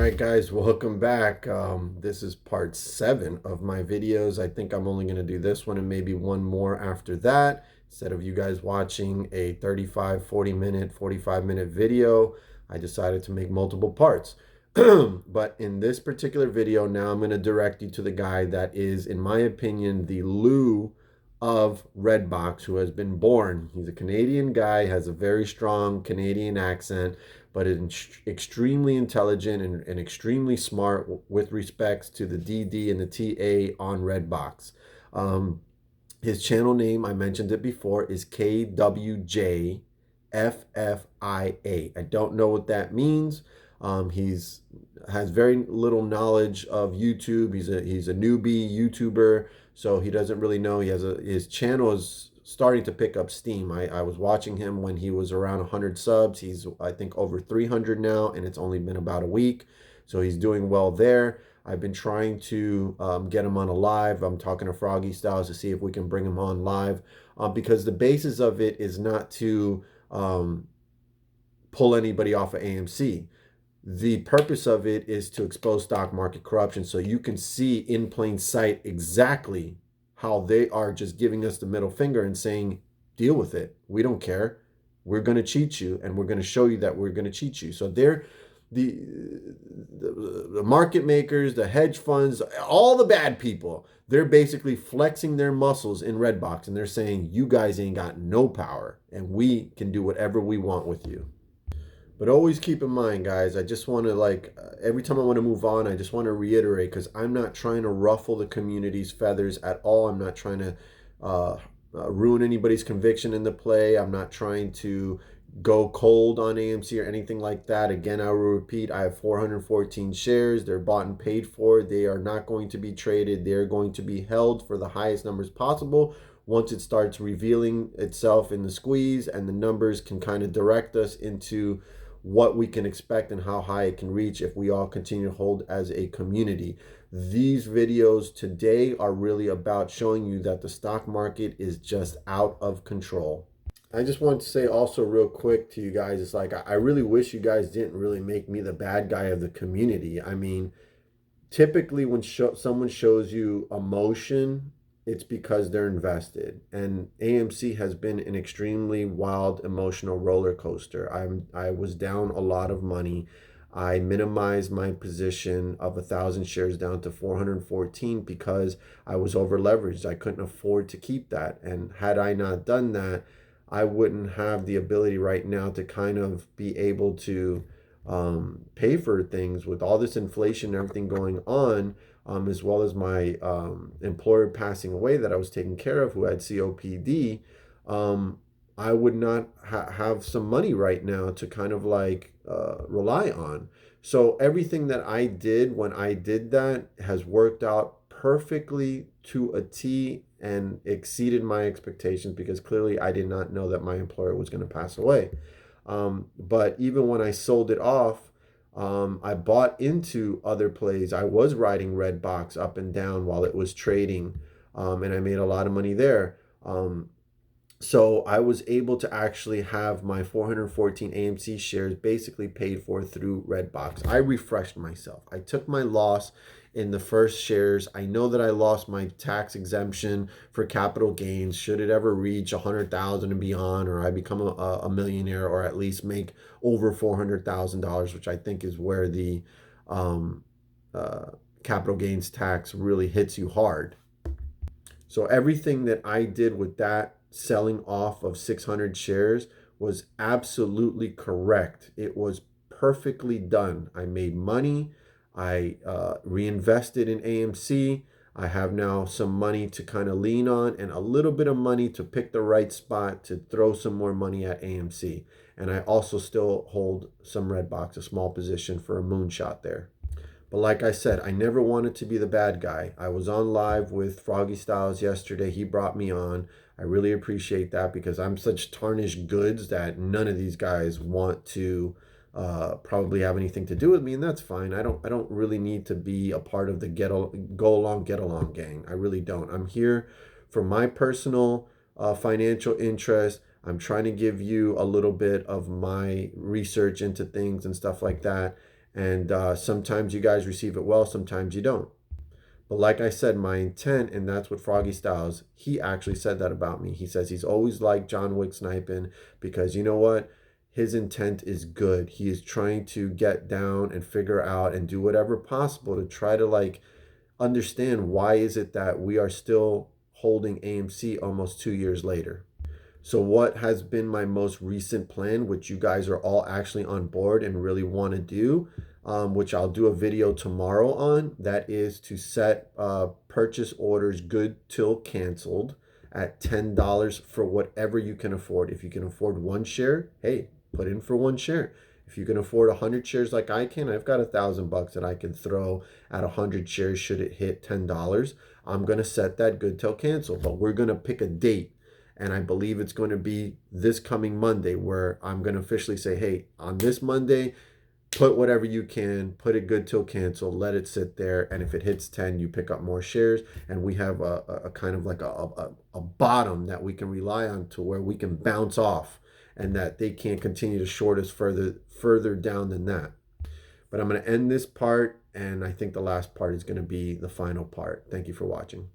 All right, guys, welcome back. This is part 7 of my videos. I think I'm only going to do this one and maybe one more after that. Instead of you guys watching a 35, 40-minute, 45-minute video, I decided to make multiple parts. But in this particular video, now I'm going to direct you to the guy that is, in my opinion, the Lou of Redbox, who has been born. He's a Canadian guy, has a very strong Canadian accent, but is extremely intelligent and extremely smart with respects to the DD and the TA on Redbox. His channel name, I mentioned it before, is KWJFFIA. I don't know what that means. He's has very little knowledge of YouTube. He's a newbie YouTuber, so he doesn't really know. His channel is starting to pick up steam. I was watching him when he was around 100 subs. He's, I think, over 300 now, and it's only been about a week. So he's doing well there. I've been trying to get him on a live. I'm talking to Froggy Styles to see if we can bring him on live, because the basis of it is not to pull anybody off of AMC. The purpose of it is to expose stock market corruption so you can see in plain sight exactly how they are just giving us the middle finger and saying, deal with it. We don't care. We're going to cheat you, and we're going to show you that we're going to cheat you. So they're the market makers, the hedge funds, all the bad people. They're basically flexing their muscles in Redbox, and they're saying, you guys ain't got no power, and we can do whatever we want with you. But always keep in mind, guys, I just want to, every time I want to move on, I just want to reiterate, because I'm not trying to ruffle the community's feathers at all. I'm not trying to ruin anybody's conviction in the play. I'm not trying to go cold on AMC or anything like that. Again, I will repeat, I have 414 shares. They're bought and paid for. They are not going to be traded. They're going to be held for the highest numbers possible. Once it starts revealing itself in the squeeze, and the numbers can kind of direct us into what we can expect and how high it can reach if we all continue to hold as a community. These videos today are really about showing you that the stock market is just out of control. I just want to say also real quick to you guys, it's like, I really wish you guys didn't really make me the bad guy of the community. I mean, typically when someone shows you emotion, it's because they're invested. And AMC has been an extremely wild, emotional roller coaster. I was down a lot of money. I minimized my position of 1,000 shares down to 414 because I was over leveraged. I couldn't afford to keep that. And had I not done that, I wouldn't have the ability right now to kind of be able to pay for things with all this inflation and everything going on, as well as my employer passing away that I was taking care of, who had COPD. I would not have some money right now to kind of rely on. So everything that I did when I did that has worked out perfectly to a T and exceeded my expectations, because clearly I did not know that my employer was going to pass away. But even when I sold it off, I bought into other plays. I was riding Redbox up and down while it was trading, and I made a lot of money there. So I was able to actually have my 414 AMC shares basically paid for through Redbox. I refreshed myself. I took my loss in the first shares. I know that I lost my tax exemption for capital gains should it ever reach 100,000 and beyond, or I become a millionaire, or at least make over $400,000, which I think is where the capital gains tax really hits you hard. So everything that I did with that selling off of 600 shares was absolutely correct. It was perfectly done. I made money. I reinvested in AMC. I have now some money to kind of lean on, and a little bit of money to pick the right spot to throw some more money at AMC. And I also still hold some Redbox, a small position for a moonshot there. But like I said, I never wanted to be the bad guy. I was on live with Froggy Styles yesterday. He brought me on. I really appreciate that, because I'm such tarnished goods that none of these guys want to probably have anything to do with me, and that's fine. I don't really need to be a part of the go along get along gang. I really don't. I'm here for my personal financial interest. I'm trying to give you a little bit of my research into things and stuff like that. And sometimes you guys receive it well, sometimes you don't. But like I said, my intent, and that's what Froggy Styles, he actually said that about me. He says he's always liked Johnwicksnipin because you know what? His intent is good. He is trying to get down and figure out and do whatever possible to try to like understand why is it that we are still holding AMC almost 2 years later. So what has been my most recent plan, which you guys are all actually on board and really want to do, which I'll do a video tomorrow on, that is to set purchase orders good till canceled at $10 for whatever you can afford. If you can afford 1 share, hey, put in for 1 share. If you can afford 100 shares like I can, I've got $1,000 that I can throw at 100 shares should it hit $10. I'm going to set that good till cancel, but we're going to pick a date. And I believe it's going to be this coming Monday where I'm going to officially say, hey, on this Monday, put whatever you can, put it good till cancel, let it sit there. And if it hits 10, you pick up more shares. And we have a kind of like a bottom that we can rely on to where we can bounce off and that they can't continue to short us further down than that. But I'm going to end this part. And I think the last part is going to be the final part. Thank you for watching.